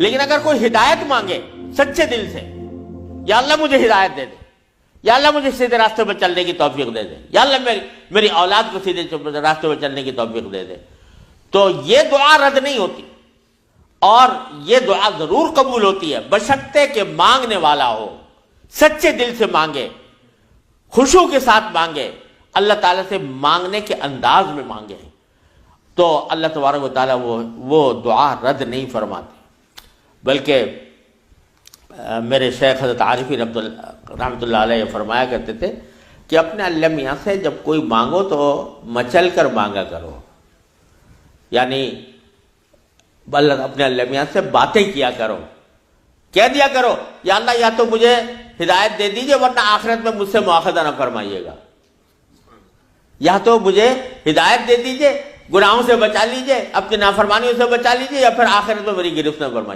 لیکن اگر کوئی ہدایت مانگے سچے دل سے، یا اللہ مجھے ہدایت دے دے، یا اللہ مجھے سیدھے راستے پر چلنے کی توفیق دے دے، یا اللہ میری اولاد کو سیدھے راستے پر چلنے کی توفیق دے دے، تو یہ دعا رد نہیں ہوتی، اور یہ دعا ضرور قبول ہوتی ہے بشرطے کہ مانگنے والا ہو، سچے دل سے مانگے، خشوع کے ساتھ مانگے، اللہ تعالیٰ سے مانگنے کے انداز میں مانگے، تو اللہ تبارک و تعالیٰ وہ دعا رد نہیں فرماتے۔ بلکہ میرے شیخ حضرت عارفی رحمۃ اللہ علیہ فرمایا کرتے تھے کہ اپنے اللہ میاں سے جب کوئی مانگو تو مچل کر مانگا کرو، یعنی اپنے اللہ میاں سے باتیں کیا کرو، کہہ دیا کرو یا اللہ یا تو مجھے ہدایت دے دیجئے ورنہ آخرت میں مجھ سے مواخذہ نہ فرمائیے گا، یا تو مجھے ہدایت دے دیجئے، گناہوں سے بچا لیجئے، اپنی نافرمانیوں سے بچا لیجئے، یا پھر آخرت میں میری گرفت نہ فرمائیے۔